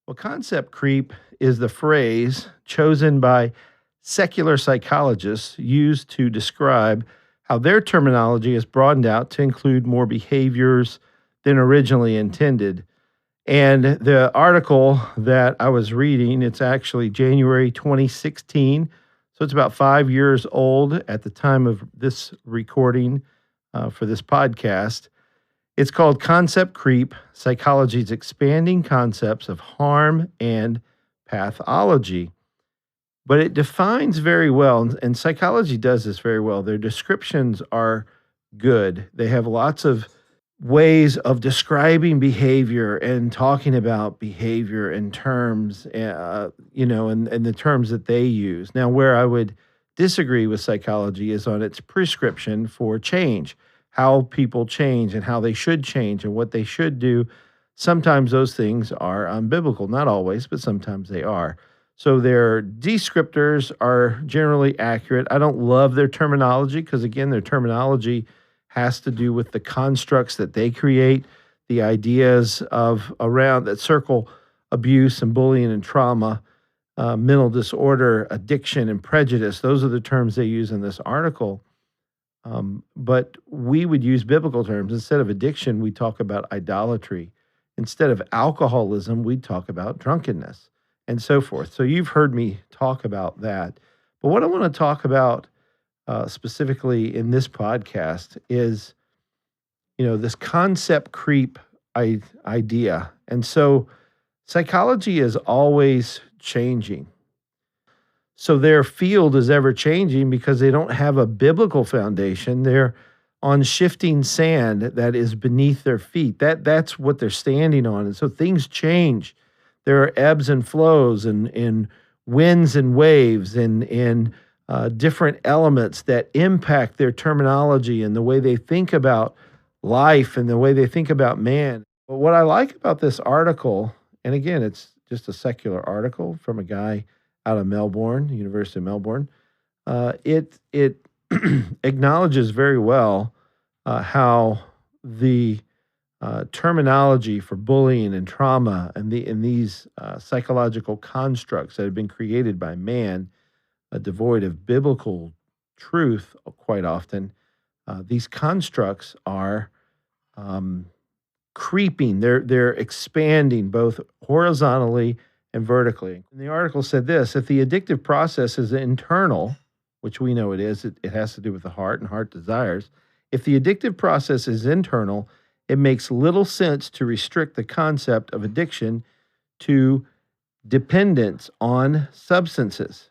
Well, concept creep is the phrase chosen by secular psychologists used to describe how their terminology is broadened out to include more behaviors than originally intended. And the article that I was reading, it's actually January 2016. So it's about 5 years old at the time of this recording for this podcast. It's called Concept Creep: Psychology's Expanding Concepts of Harm and Pathology. But it defines very well, and psychology does this very well. Their descriptions are good. They have lots of ways of describing behavior and talking about behavior in terms, and the terms that they use. Now, where I would disagree with psychology is on its prescription for change, how people change and how they should change and what they should do. Sometimes those things are unbiblical, not always, but sometimes they are. So their descriptors are generally accurate. I don't love their terminology because, again, their terminology has to do with the constructs that they create, the ideas of around that circle abuse and bullying and trauma, mental disorder, addiction, and prejudice. Those are the terms they use in this article. But we would use biblical terms. Instead of addiction, we talk about idolatry. Instead of alcoholism, we talk about drunkenness and so forth. So you've heard me talk about that. But what I want to talk about specifically in this podcast is, this concept creep idea. And so psychology is always changing. So their field is ever changing because they don't have a biblical foundation. They're on shifting sand that is beneath their feet. That's what they're standing on. And so things change. There are ebbs and flows and winds and waves and different elements that impact their terminology and the way they think about life and the way they think about man. But what I like about this article, and again, it's just a secular article from a guy out of Melbourne, University of Melbourne, it acknowledges very well how the terminology for bullying and trauma and these psychological constructs that have been created by man, devoid of biblical truth, quite often, these constructs are creeping. They're expanding both horizontally and vertically. And the article said this: if the addictive process is internal, which we know it is, it has to do with the heart and heart desires. If the addictive process is internal, it makes little sense to restrict the concept of addiction to dependence on substances.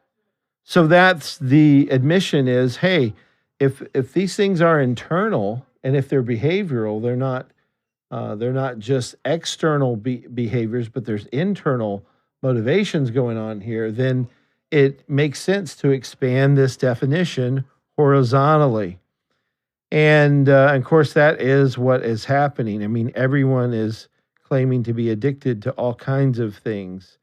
So that's the admission is, hey, if these things are internal and if they're behavioral, they're not just external behaviors, but there's internal motivations going on here, then it makes sense to expand this definition horizontally. And of course, that is what is happening. I mean, everyone is claiming to be addicted to all kinds of things.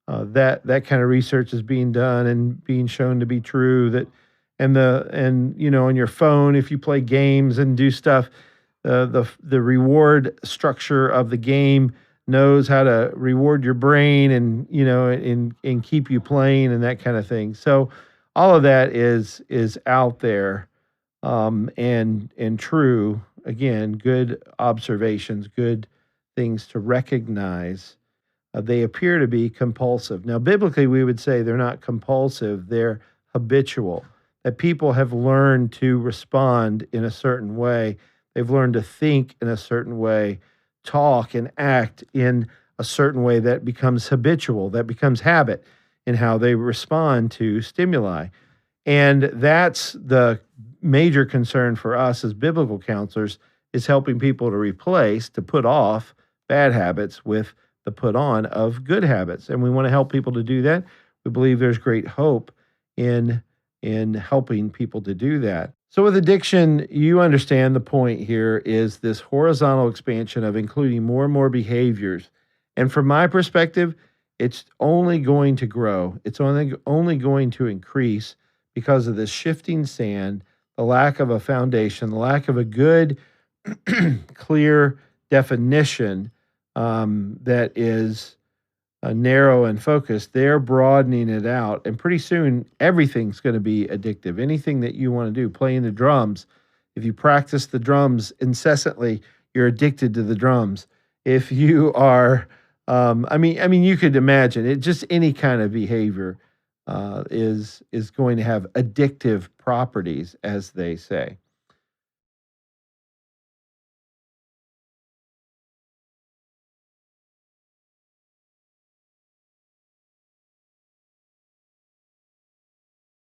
That kind of research is being done and being shown to be true. On your phone, if you play games and do stuff, the reward structure of the game knows how to reward your brain and keep you playing and that kind of thing. So all of that is out there and true. Again, good observations, good things to recognize. They appear to be compulsive. Now, biblically, we would say they're not compulsive, they're habitual, that people have learned to respond in a certain way. They've learned to think in a certain way, talk and act in a certain way that becomes habitual, that becomes habit in how they respond to stimuli. And that's the major concern for us as biblical counselors, is helping people to put off bad habits with the put on of good habits. And we want to help people to do that. We believe there's great hope in helping people to do that. So with addiction, you understand the point here is this horizontal expansion of including more and more behaviors. And from my perspective, it's only going to grow. It's only going to increase because of this shifting sand, the lack of a foundation, the lack of a good, clear definition that is narrow and focused, they're broadening it out. And pretty soon, everything's going to be addictive. Anything that you want to do, playing the drums, if you practice the drums incessantly, you're addicted to the drums. If you are, I mean, you could imagine it. Just any kind of behavior is going to have addictive properties, as they say.